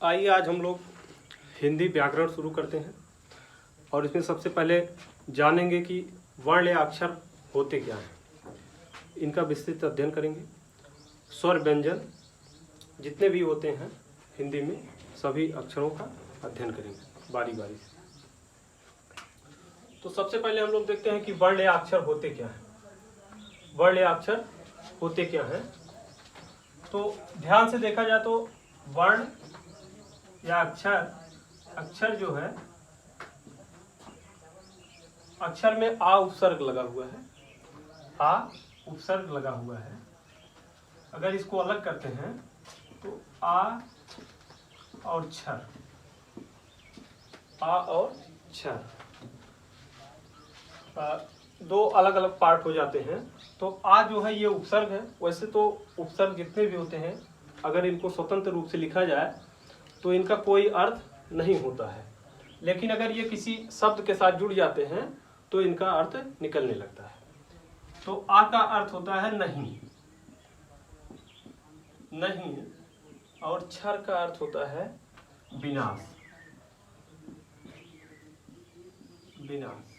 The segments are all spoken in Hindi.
आइए आज हम लोग हिंदी व्याकरण शुरू करते हैं और इसमें सबसे पहले जानेंगे कि वर्ण या अक्षर होते क्या हैं। इनका विस्तृत अध्ययन करेंगे। स्वर व्यंजन जितने भी होते हैं हिंदी में सभी अक्षरों का अध्ययन करेंगे बारी बारी से। तो सबसे पहले हम लोग देखते हैं कि वर्ण या अक्षर होते क्या हैं। वर्ण या अक्षर होते क्या हैं, तो ध्यान से देखा जाए तो वर्ण या अक्षर जो है, अक्षर में आ उपसर्ग लगा हुआ है। आ उपसर्ग लगा हुआ है। अगर इसको अलग करते हैं तो आ और क्षर, आ और क्षर दो अलग अलग पार्ट हो जाते हैं। तो आ जो है ये उपसर्ग है। वैसे तो उपसर्ग जितने भी होते हैं अगर इनको स्वतंत्र रूप से लिखा जाए तो इनका कोई अर्थ नहीं होता है, लेकिन अगर ये किसी शब्द के साथ जुड़ जाते हैं तो इनका अर्थ निकलने लगता है। तो आ का अर्थ होता है नहीं, नहीं, और क्षर का अर्थ होता है विनाश, विनाश।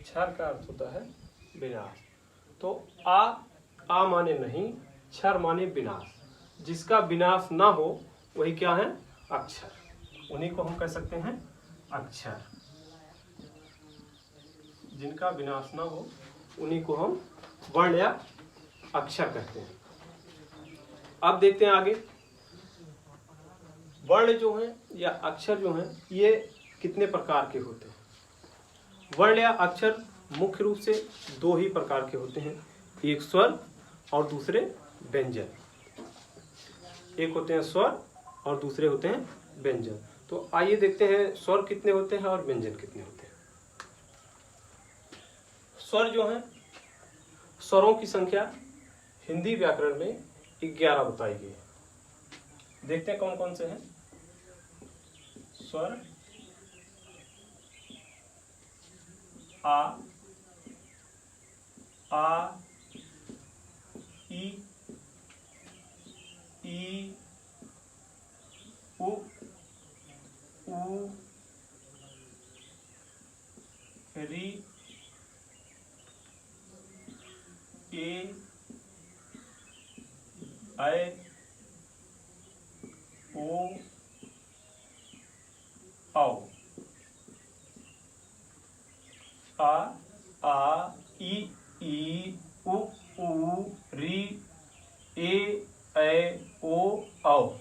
क्षर का अर्थ होता है विनाश। तो आ माने नहीं, क्षर माने विनाश। जिसका विनाश ना हो वही क्या है? अक्षर। उन्हीं को हम कह सकते हैं अक्षर। जिनका विनाश ना हो उन्हीं को हम वर्ण या अक्षर कहते हैं। अब देखते हैं आगे, वर्ण जो हैं या अक्षर जो हैं ये कितने प्रकार के होते हैं। वर्ण या अक्षर मुख्य रूप से दो ही प्रकार के होते हैं, एक स्वर और दूसरे व्यंजन। एक होते हैं स्वर और दूसरे होते हैं व्यंजन। तो आइए देखते हैं स्वर कितने होते हैं और व्यंजन कितने होते हैं। स्वर जो हैं, स्वरों की संख्या हिंदी व्याकरण में 11 बताई गई है। देखते हैं कौन कौन से हैं। स्वर आ, ई, उ, री, ए, ऐ, ओ, औ। आ, ई, उ, री, ए, ऐ, ओ, औ।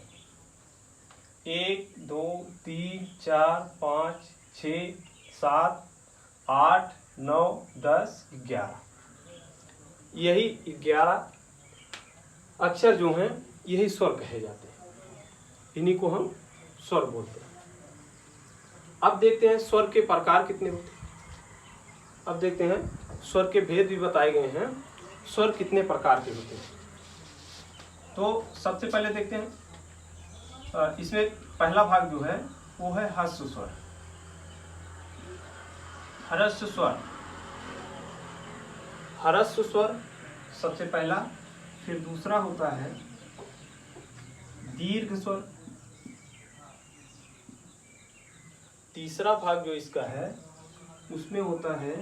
1 2 3 4 5 6 7 8 9 10 11। यही 11 अक्षर जो हैं यही स्वर कहे जाते हैं। इन्हीं को हम स्वर बोलते हैं। अब देखते हैं स्वर के प्रकार कितने होते हैं। अब देखते हैं स्वर के भेद भी बताए गए हैं, स्वर कितने प्रकार के होते हैं। तो सबसे पहले देखते हैं, इसमें पहला भाग जो है वो है ह्रस्व स्वर। ह्रस्व स्वर, ह्रस्व स्वर सबसे पहला। फिर दूसरा होता है दीर्घ स्वर। तीसरा भाग जो इसका है उसमें होता है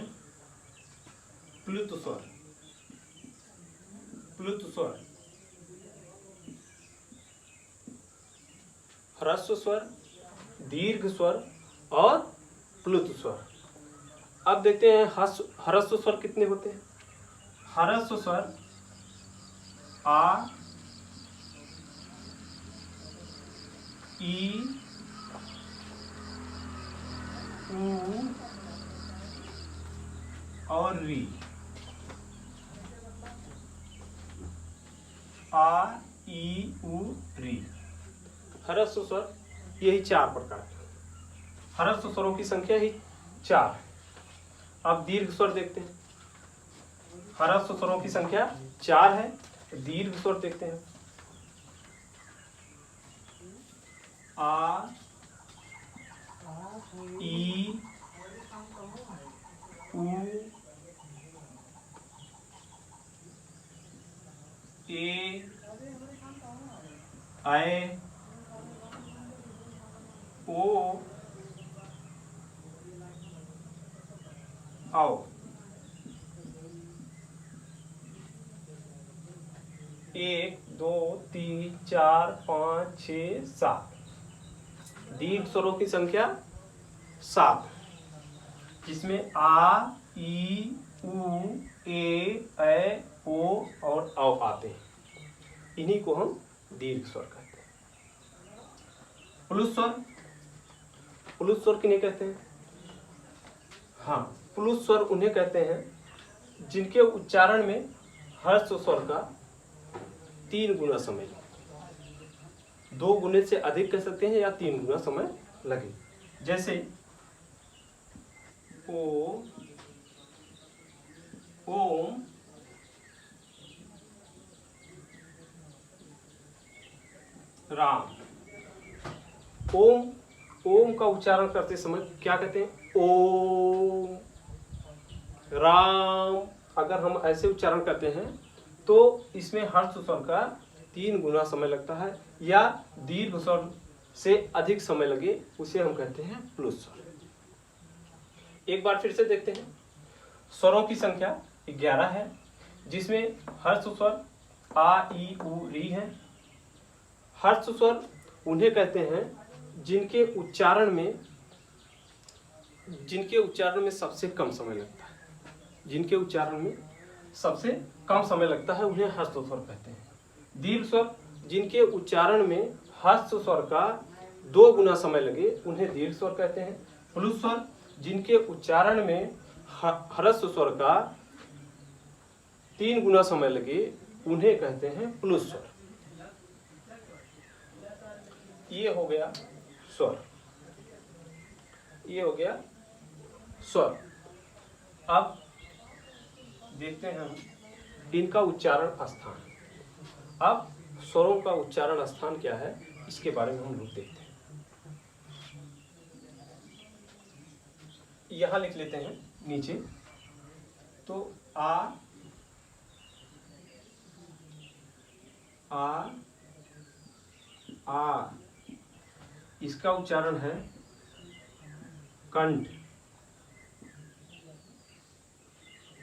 प्लुत स्वर। प्लुत स्वर, ह्रस्व स्वर, दीर्घ स्वर और प्लुत स्वर। अब देखते हैं ह्रस्व स्वर कितने होते हैं। ह्रस्व स्वर आ, ई, उ और री। आ, ई, उ, री। ह्रस्व स्वर यही 4 प्रकार के। ह्रस्व स्वरों की संख्या ही 4 है। अब दीर्घ स्वर देखते हैं। ह्रस्व स्वरों की संख्या 4 है। दीर्घ स्वर देखते हैं। आ, ई, उ, ए, ऐ, औ। 1 2 3 4 5 6 7 दीर्घ स्वरों की संख्या 7, जिसमें आ, ई, उ, ए, ओ और औ आते हैं। इन्हीं को हम दीर्घ स्वर कहते हैं। प्लुत स्वर, प्लुत स्वर किन्हें कहते हैं? हाँ, प्लुत स्वर उन्हें कहते हैं जिनके उच्चारण में हर्ष स्वर का 3 गुना समय लगे। 2 गुने से अधिक कह सकते हैं या 3 गुना समय लगे। जैसे ओ, ओम, राम। ओम, ओम का उच्चारण करते समय क्या कहते हैं? ओम। राम अगर हम ऐसे उच्चारण करते हैं तो इसमें हर्ष स्वर का 3 गुना समय लगता है, या दीर्घ स्वर से अधिक समय लगे उसे हम कहते हैं प्लुत स्वर। एक बार फिर से देखते हैं। स्वरों की संख्या 11 है, जिसमें हर्ष स्वर आ, ई, उ, री है। हर्ष स्वर उन्हें कहते हैं जिनके उच्चारण में सबसे कम समय लगता है। जिनके उच्चारण में सबसे कम समय लगता है उन्हें हर्ष स्वर कहते हैं। दीर्घ स्वर जिनके उच्चारण में हर्ष स्वर का 2 गुना समय लगे उन्हें दीर्घ स्वर कहते हैं। प्लुत स्वर जिनके उच्चारण में हर्ष स्वर का 3 गुना समय लगे उन्हें कहते हैं प्लुत स्वर। ये हो गया स्वर, ये हो गया स्वर। अब देखते हैं हम इनका उच्चारण स्थान। अब स्वरों का उच्चारण स्थान क्या है इसके बारे में हम लोग देखते हैं। यहां लिख लेते हैं नीचे। तो आ, इसका उच्चारण है कंठ।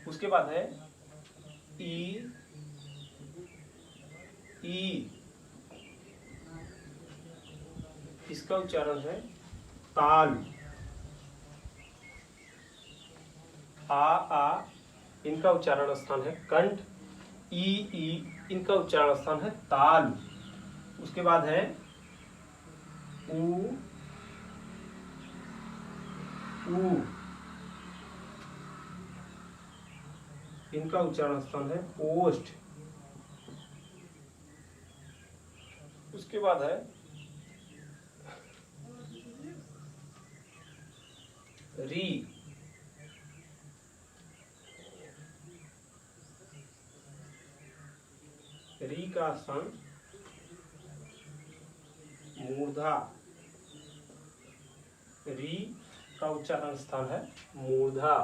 उसके बाद है ई, इसका उच्चारण है ताल। आ, इनका उच्चारण स्थान है कंठ। ई, इनका उच्चारण स्थान है ताल। उसके बाद है उ, इनका उच्चारण स्थान है ओष्ठ। उसके बाद है री, री का स्थान मूर्धा। री का उच्चारण स्थान है मूर्धा।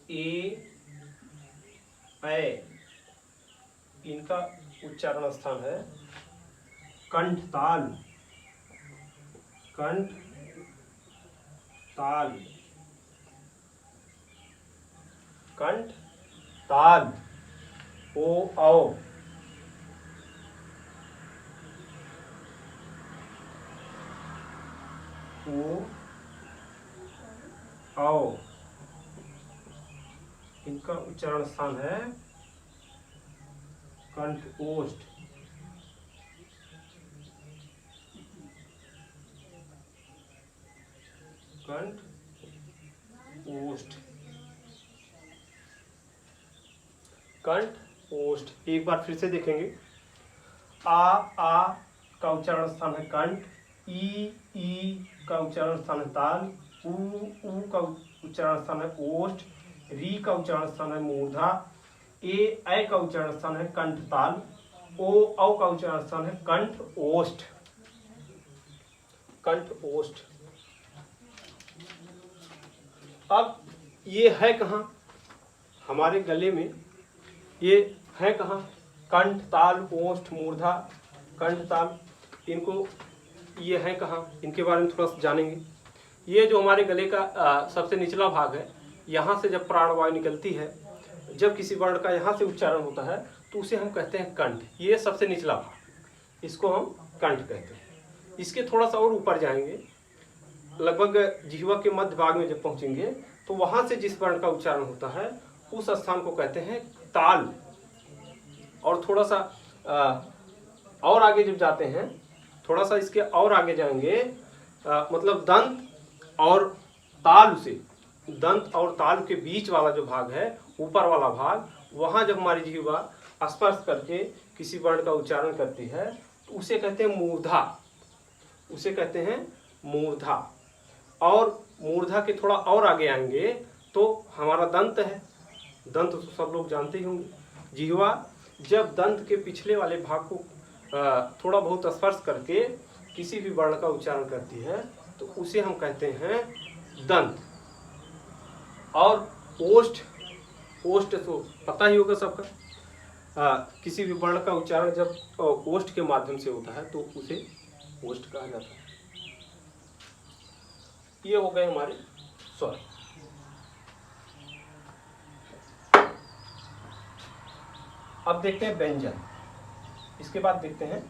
ए, इनका उच्चारण स्थान है कंठताल। कंठताल। ओ, औ, इनका उच्चारण स्थान है कंठ ओष्ठ। कंठ ओष्ठ। एक बार फिर से देखेंगे। आ का उच्चारण स्थान है कंठ। ई का उच्चारण स्थान है ताल। उ का उच्चारण स्थान है ओष्ठ। री का उच्चारण स्थान है मूर्धा। ए का उच्चारण स्थान है कंठताल। औ का उच्चारण स्थान है कंठ ओष्ठ। अब ये है कहाँ? हमारे गले में ये है कहाँ? कंठ, ताल, ओष्ठ, मूर्धा, कंठ, ताल, इनको ये है कहाँ? इनके बारे में थोड़ा सा जानेंगे। ये जो हमारे गले का सबसे निचला भाग है, यहाँ से जब प्राणवायु निकलती है, जब किसी वर्ण का यहाँ से उच्चारण होता है तो उसे हम कहते हैं कंठ। ये सबसे निचला भाग, इसको हम कंठ कहते हैं। इसके थोड़ा सा और ऊपर जाएंगे, लगभग जिह्वा के मध्य भाग में जब पहुँचेंगे तो वहाँ से जिस वर्ण का उच्चारण होता है उस स्थान को कहते हैं ताल। और थोड़ा सा और आगे जब जाते हैं, थोड़ा सा इसके और आगे जाएंगे, मतलब दंत और ताल से, दंत और ताल के बीच वाला जो भाग है, ऊपर वाला भाग, वहाँ जब हमारी जिह्वा स्पर्श करके किसी वर्ण का उच्चारण करती है तो उसे कहते हैं मूर्धा, उसे कहते हैं मूर्धा। और मूर्धा के थोड़ा और आगे आएंगे तो हमारा दंत है। दंत तो सब लोग जानते ही होंगे। जिह्वा जब दंत के पिछले वाले भाग को थोड़ा बहुत स्पर्श करके किसी भी वर्ण का उच्चारण करती है तो उसे हम कहते हैं दंत। और ओष्ठ, ओष्ठ तो पता ही होगा सबका, किसी भी वर्ण का उच्चारण जब ओष्ठ के माध्यम से होता है तो उसे ओष्ठ कहा जाता है। ये हो गए हमारे स्वर। अब देखते हैं व्यंजन। इसके बाद देखते हैं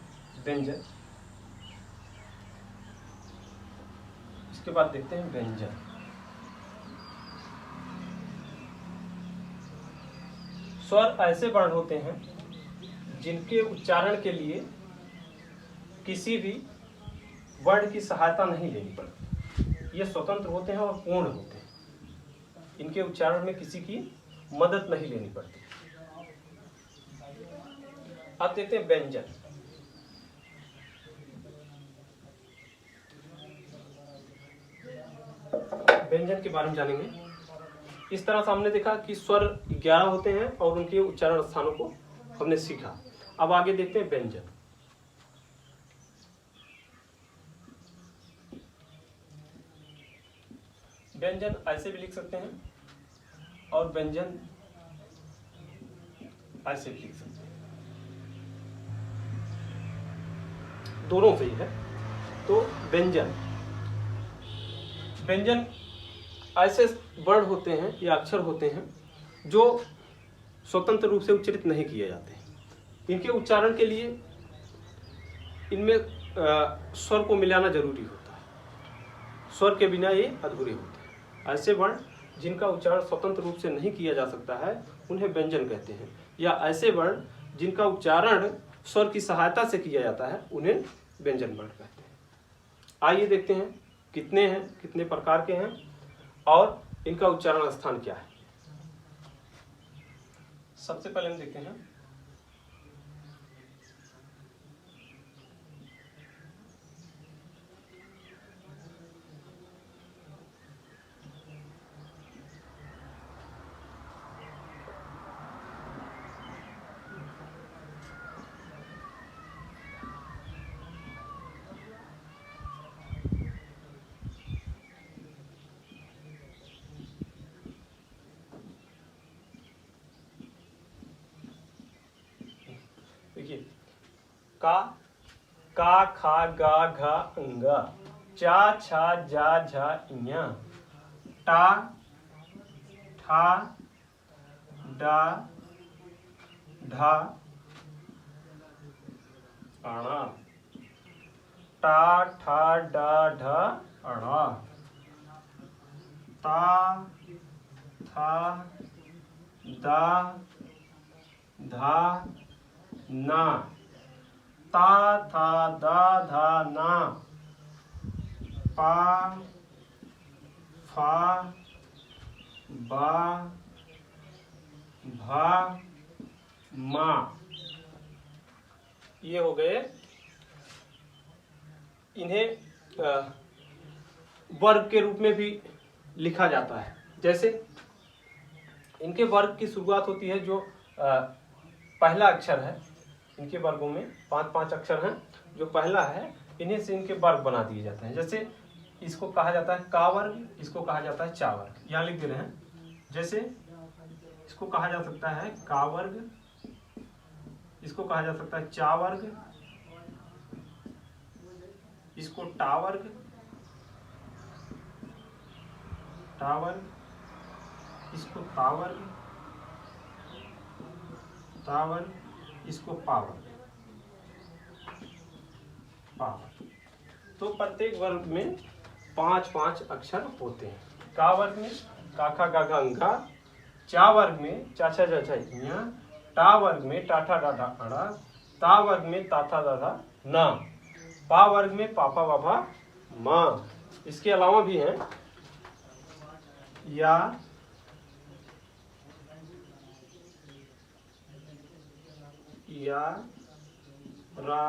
व्यंजन, इसके बाद देखते हैं व्यंजन। स्वर ऐसे वर्ण होते हैं जिनके उच्चारण के लिए किसी भी वर्ण की सहायता नहीं लेनी पड़ती। ये स्वतंत्र होते हैं और पूर्ण होते हैं, इनके उच्चारण में किसी की मदद नहीं लेनी पड़ती। अब देखते हैं व्यंजन। व्यंजन के बारे में जानेंगे। इस तरह से हमने देखा कि स्वर 11 होते हैं और उनके उच्चारण स्थानों को हमने सीखा। अब आगे देखते हैं व्यंजन। व्यंजन ऐसे भी लिख सकते हैं और व्यंजन ऐसे भी लिख सकते हैं, दोनों सही है। तो व्यंजन, व्यंजन ऐसे वर्ण होते हैं या अक्षर होते हैं जो स्वतंत्र रूप से उच्चारित नहीं किए जाते। इनके उच्चारण के लिए इनमें स्वर को मिलाना जरूरी होता है, स्वर के बिना ये अधूरे होते हैं। ऐसे वर्ण जिनका उच्चारण स्वतंत्र रूप से नहीं किया जा सकता है उन्हें व्यंजन कहते हैं, या ऐसे वर्ण जिनका उच्चारण स्वर की सहायता से किया जाता है उन्हें व्यंजन वर्ण कहते हैं। आइए देखते हैं कितने हैं, कितने प्रकार के हैं और इनका उच्चारण स्थान क्या है। सबसे पहले हम देखते हैं का, खा गा घा अंगा, चा छा जा झा इया, टा ठा डा ढा अणा, टा ठा डा ढा अणा, ता था दा धा ना, ता था दा धा ना, पा फा बा भा मा। ये हो गए। इन्हें वर्ग के रूप में भी लिखा जाता है। जैसे इनके वर्ग की शुरुआत होती है जो पहला अक्षर है। इनके वर्गों में 5-5 अक्षर हैं। जो पहला है इन्हीं से इनके वर्ग बना दिए जाते हैं। जैसे इसको कहा जाता है का वर्ग, इसको कहा जाता है चा वर्ग। यहाँ लिख दे रहे हैं। जैसे इसको कहा जा सकता है का वर्ग, इसको कहा जा सकता है चा वर्ग, इसको टा वर्ग, टावर, इसको तावर, टावर, इसको पावर, पावर। तो प्रत्येक वर्ग में 5-5 अक्षर होते हैं। का वर्ग में का खा गा घा अंगा, चा वर्ग में चा छा जा छा इया, टा वर्ग में टा ठा डा ढा अड़ा, ता वर्ग में ता था दा धा ना, पा वर्ग में पापा बाबा माँ। इसके अलावा भी हैं या, रा,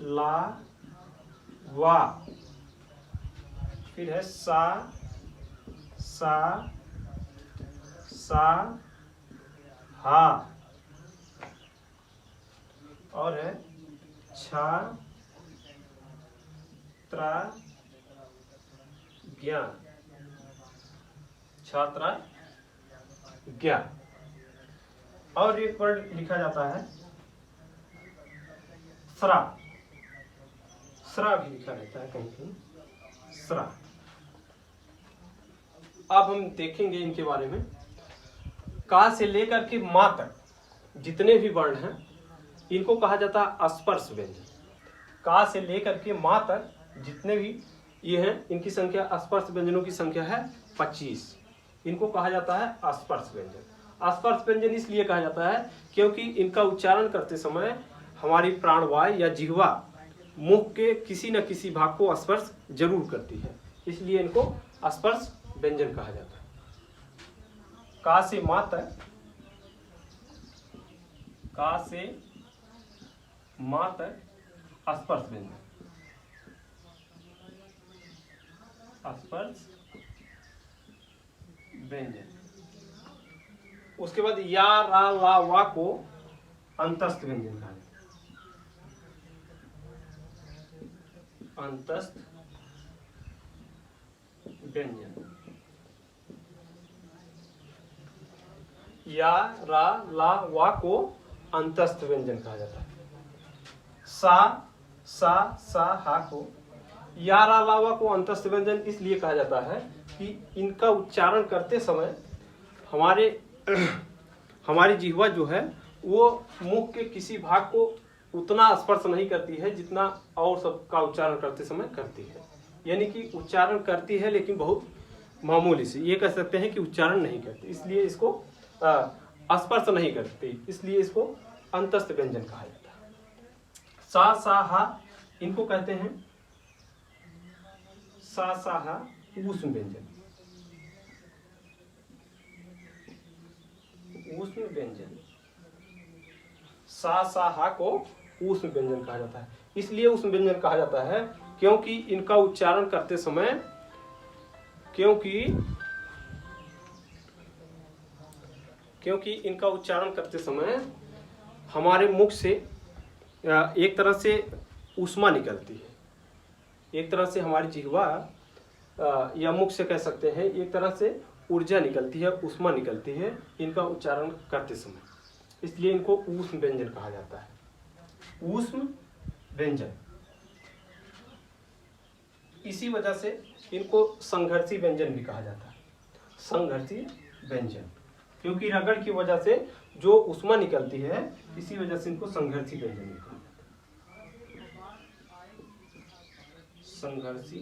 ला, वा, फिर है सा, हा, और है छा, त्रा, ज्ञा, छात्रा ज्ञा। और एक वर्ड लिखा जाता है स्रा, स्रा भी लिखा रहता है कहीं कहीं, स्रा। अब हम देखेंगे इनके बारे में। का से लेकर के मा तक जितने भी वर्ण हैं इनको कहा जाता है स्पर्श व्यंजन। का से लेकर के मा तक जितने भी ये हैं इनकी संख्या, स्पर्श व्यंजनों की संख्या है 25। इनको कहा जाता है स्पर्श व्यंजन। स्पर्श व्यंजन इसलिए कहा जाता है क्योंकि इनका उच्चारण करते समय हमारी प्राणवायु या जिह्वा मुख के किसी न किसी भाग को स्पर्श जरूर करती है, इसलिए इनको स्पर्श व्यंजन कहा जाता है। का से मा तक, का से मा तक स्पर्श व्यंजन, स्पर्श व्यंजन। उसके बाद या, रा, ला, वा को अंतस्थ व्यंजन कहा जाता है। अंतस्थ व्यंजन। या, रा, ला, वा को अंतस्थ व्यंजन कहा जाता है। सा, हा को या, रा, ला, वा को अंतस्थ व्यंजन इसलिए कहा जाता है कि इनका उच्चारण करते समय हमारी जिह्वा जो है वो मुख के किसी भाग को उतना स्पर्श नहीं करती है जितना और सब का उच्चारण करते समय करती है। यानी कि उच्चारण करती है लेकिन बहुत मामूली से, ये कह सकते हैं कि उच्चारण नहीं करती, इसलिए इसको स्पर्श नहीं करती, इसलिए इसको अंतस्थ व्यंजन कहा जाता है। सा, हा इनको कहते हैं सा, हा ऊष्म व्यंजन। ऊष्म व्यंजन, सा, हा को ऊष्म व्यंजन कहा जाता है। इसलिए ऊष्म व्यंजन कहा जाता है क्योंकि इनका उच्चारण करते समय इनका उच्चारण करते समय हमारे मुख से एक तरह से ऊष्मा निकलती है, एक तरह से हमारी जिह्वा या मुख से कह सकते हैं एक तरह से ऊर्जा निकलती है, ऊष्मा निकलती है इनका उच्चारण करते समय, इसलिए इनको ऊष्म व्यंजन कहा जाता है। ऊष्म व्यंजन। इसी वजह से इनको संघर्षी व्यंजन भी कहा जाता है। संघर्षी व्यंजन क्योंकि रगड़ की वजह से जो ऊष्मा निकलती है इसी वजह से इनको संघर्षी व्यंजन भी कहा जाता है। संघर्षी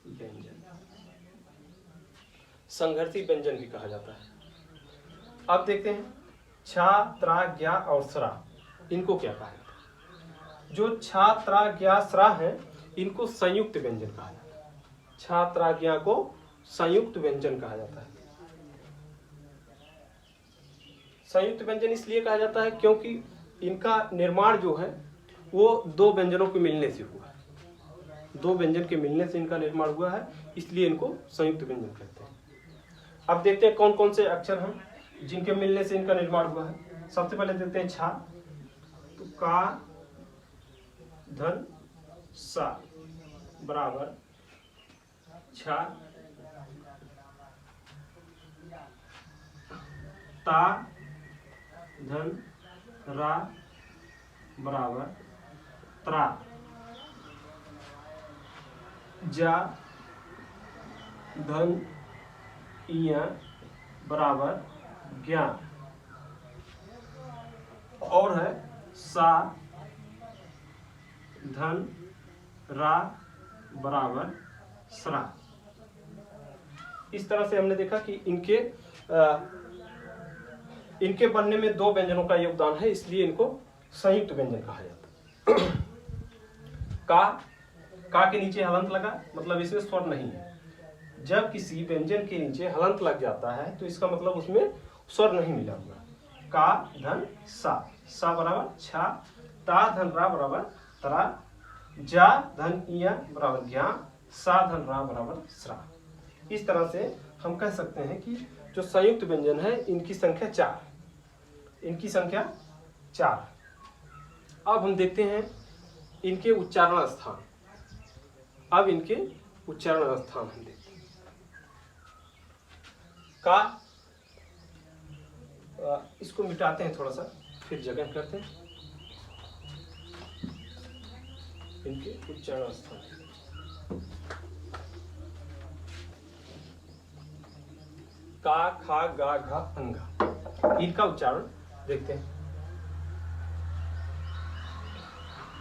व्यंजन, संघर्षी व्यंजन भी कहा जाता है। अब देखते हैं छा, त्रा, ज्ञा और स्रा इनको क्या कहा जाता है। जो छा, त्रा, ज्ञा, स्रा है इनको संयुक्त व्यंजन कहा जाता है। छा, त्रा, ज्ञा को संयुक्त व्यंजन कहा जाता है। संयुक्त व्यंजन इसलिए कहा जाता है क्योंकि इनका निर्माण जो है वो दो व्यंजनों के मिलने से हुआ है, दो व्यंजन के मिलने से इनका निर्माण हुआ है, इसलिए इनको संयुक्त व्यंजन कहते हैं। अब देखते हैं कौन कौन से अक्षर हैं जिनके मिलने से इनका निर्माण हुआ है। सबसे पहले देखते हैं छा, तो का, धन, सा बराबर छा, ता, धन, रा बराबर त्रा, जा, धन इया बराबर ज्ञान, और है सा धन रा बराबर सरा। इस तरह से हमने देखा कि इनके बनने में दो व्यंजनों का योगदान है, इसलिए इनको संयुक्त व्यंजन कहा जाता है। का के नीचे हलंत लगा, मतलब इसमें स्वर नहीं है। जब किसी व्यंजन के नीचे हलंत लग जाता है तो इसका मतलब उसमें स्वर नहीं मिला हुआ। का धन सा बराबर छा, ता धन रा बराबर तरा, जा धन इया बराबर ज्ञा, सा धन रा बराबर सरा। इस तरह से हम कह सकते हैं कि जो संयुक्त व्यंजन है इनकी संख्या 4। अब हम देखते हैं इनके उच्चारण स्थान। हम देखते हैं का, इसको मिटाते हैं थोड़ा सा, फिर जगह करते हैं। इनके उच्चारण स्थान का, खा, गा, घा, अंगा। इनका उच्चारण देखते हैं।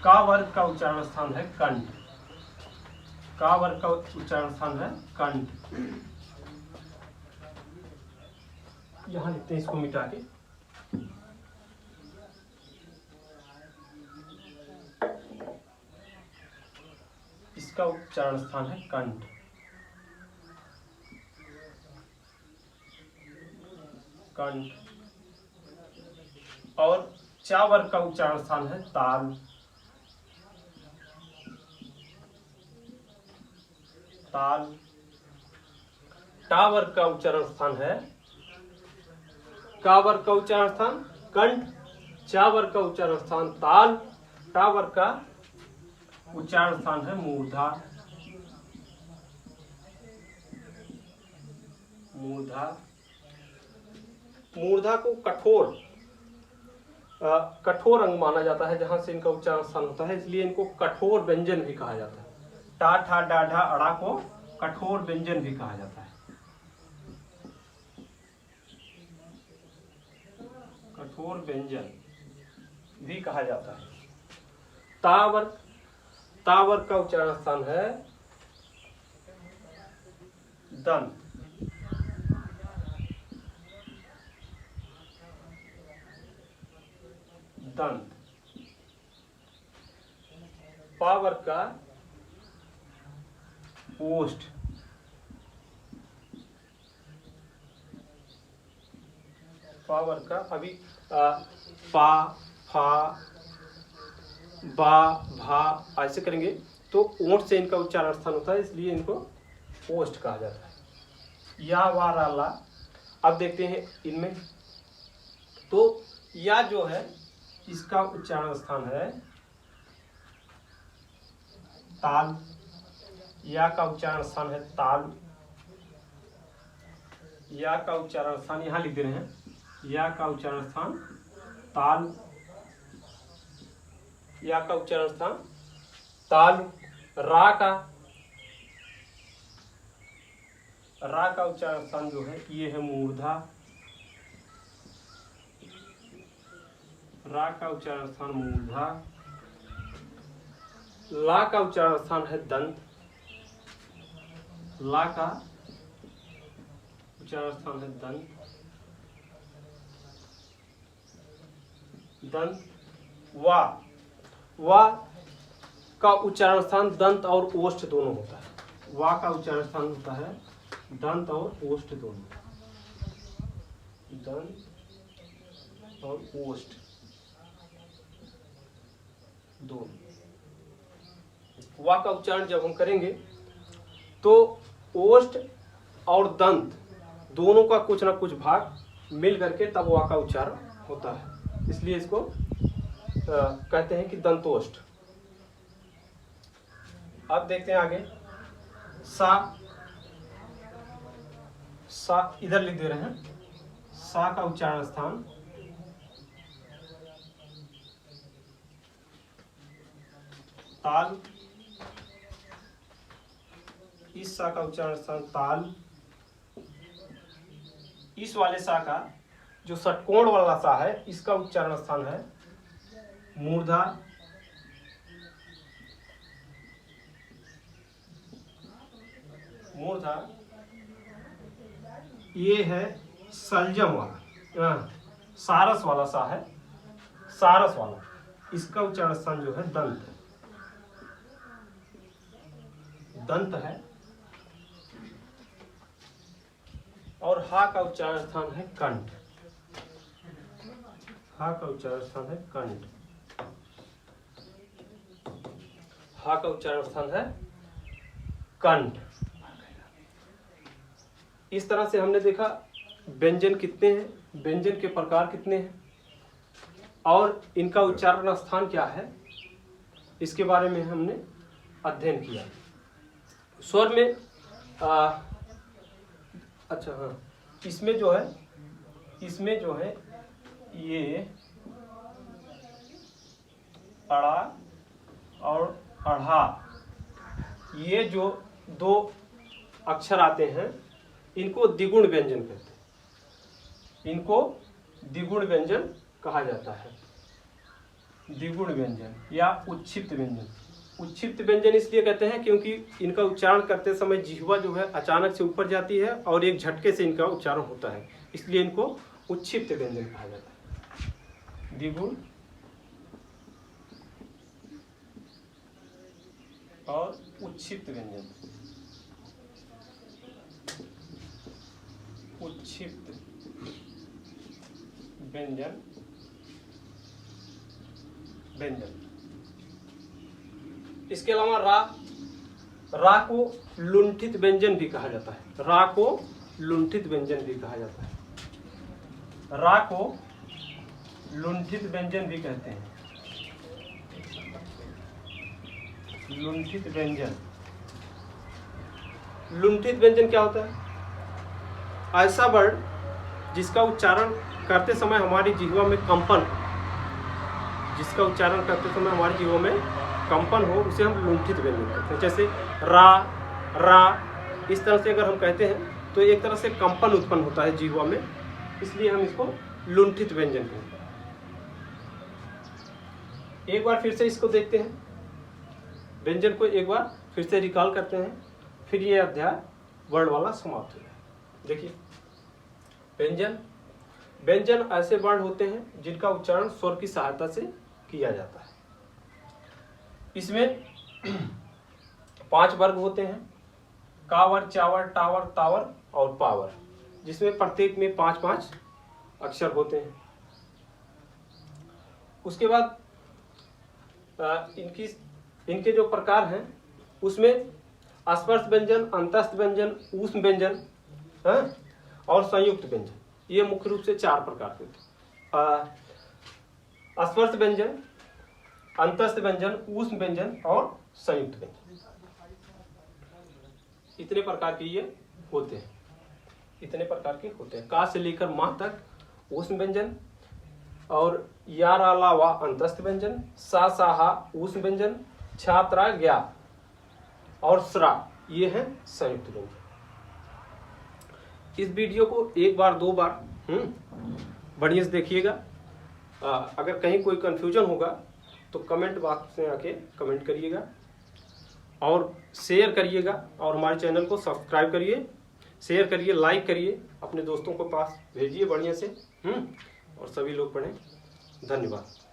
का वर्ग का उच्चारण स्थान है कंठ। का वर्ग का उच्चारण स्थान है कंठ। यहां लिखते हैं इसको मिटा के। इसका उच्चारण स्थान है कंठ। और चा वर्ग का उच्चारण स्थान है ताल। टा वर्ग का उच्चारण स्थान है, का वर्ग का उच्चारण स्थान कंठ, चा वर्ग का उच्चारण स्थान ताल, टा वर्ग का उच्चारण स्थान है मूर्धा। मूर्धा को कठोर अंग माना जाता है, जहां से इनका उच्चारण स्थान होता है, इसलिए इनको कठोर व्यंजन भी कहा जाता है। टा ठा डा ढा अड़ा को कठोर व्यंजन भी कहा जाता है। कठोर व्यंजन भी कहा जाता है। ता वर्ग का उच्चारण स्थान है दंत। पा वर्ग का ओष्ठ। पा वर्ग का अभी पा, फा, बा, भा ऐसे करेंगे तो ओठ से इनका उच्चारण स्थान होता है, इसलिए इनको ओष्ठ कहा जाता है। या, वा, रा, ला। अब देखते हैं इनमें, तो या जो है इसका उच्चारण स्थान है ताल। या का उच्चारण स्थान है ताल। या का उच्चारण स्थान यहां लिख दे रहे हैं, या का उच्चारण स्थान ताल। या का उच्चारण स्थान ताल। रा का उच्चारण स्थान जो है ये है मूर्धा। रा का उच्चारण स्थान मूर्धा। ला का उच्चारण स्थान है दंत। ला का उच्चारण स्थान है दंत। वा का उच्चारण स्थान दंत और ओष्ठ दोनों होता है। वा का उच्चारण स्थान होता है दंत और ओष्ठ दोनों। दंत और ओष्ठ दोनों। वा का उच्चारण जब हम करेंगे तो ओष्ठ और दंत दोनों का कुछ ना कुछ भाग मिल करके तब वा का उच्चारण होता है, इसलिए इसको कहते हैं कि दंतोष्ठ। अब देखते हैं आगे। सा इधर लिख दे रहे हैं। सा का उच्चारण स्थान ताल। इस सा का उच्चारण स्थान ताल। इस वाले सा का जो षटकोण वाला सा है इसका उच्चारण स्थान है मूर्धा। मूर्धा। ये है सलजम वाला, सारस वाला सा है, सारस वाला, इसका उच्चारण स्थान जो है दंत। दंत है। और हा का उच्चारण स्थान है कंठ। हा का उच्चारण स्थान है कंठ। हा का उच्चारण स्थान है कंठ। इस तरह से हमने देखा व्यंजन कितने हैं, व्यंजन के प्रकार कितने हैं और इनका उच्चारण स्थान क्या है, इसके बारे में हमने अध्ययन किया। स्वर में अच्छा हाँ, इसमें जो है ये अड़ा और अढ़ा, ये जो दो अक्षर आते हैं इनको द्विगुण व्यंजन कहते हैं। इनको द्विगुण व्यंजन कहा जाता है। द्विगुण व्यंजन या उच्छिप्त व्यंजन। उच्छिप्त व्यंजन इसलिए कहते हैं क्योंकि इनका उच्चारण करते समय जिह्वा जो है अचानक से ऊपर जाती है और एक झटके से इनका उच्चारण होता है, इसलिए इनको उच्छिप्त व्यंजन कहा जाता है। द्विगुण और उच्छिप्त व्यंजन। उच्छिप्त व्यंजन व्यंजन। इसके अलावा रा को लुंठित व्यंजन भी कहा जाता है। रा को लुंठित व्यंजन भी कहा जाता है। रा को लुंठित व्यंजन भी कहते हैं। लुंठित व्यंजन। लुंठित व्यंजन क्या होता है? ऐसा वर्ण जिसका उच्चारण करते समय हमारी जिह्वा में कंपन, जिसका उच्चारण करते समय हमारी जिह्वा में कंपन हो, उसे हम लुंठित व्यंजन कहते हैं। जैसे रा, इस तरह से अगर हम कहते हैं तो एक तरह से कंपन उत्पन्न होता है जिह्वा में, इसलिए हम इसको लुंठित व्यंजन कहते हैं। एक बार फिर से इसको देखते हैं, व्यंजन को एक बार फिर से रिकॉल करते हैं, फिर ये अध्याय वर्ण वाला समाप्त हो जाए। देखिए व्यंजन। व्यंजन ऐसे वर्ण होते हैं जिनका उच्चारण स्वर की सहायता से किया जाता है। इसमें 5 वर्ग होते हैं, कावर, चावर, टावर, तावर और पावर, जिसमें प्रत्येक में 5-5 अक्षर होते हैं। उसके बाद इनके जो प्रकार हैं उसमें स्पर्श व्यंजन, अंतस्थ व्यंजन, ऊष्म व्यंजन और संयुक्त व्यंजन, ये मुख्य रूप से 4 प्रकार के होते हैं। स्पर्श व्यंजन, अंतस्थ व्यंजन, ऊष्म व्यंजन और संयुक्त व्यंजन, इतने प्रकार के ये होते हैं। इतने प्रकार के होते हैं। का से लेकर माह तक ऊष्म व्यंजन, और या रा ला वा अंतस्थ व्यंजन, सा सा हा ऊष्म व्यंजन, छा त्रा ज्ञा और स्रा, ये है संयुक्त व्यंजन। इस वीडियो को एक बार 2 बार बढ़िया से देखिएगा। अगर कहीं कोई कंफ्यूजन होगा तो कमेंट बॉक्स में आके कमेंट करिएगा और शेयर करिएगा, और हमारे चैनल को सब्सक्राइब करिए, शेयर करिए, लाइक करिए, अपने दोस्तों के पास भेजिए बढ़िया से, और सभी लोग पढ़ें। धन्यवाद।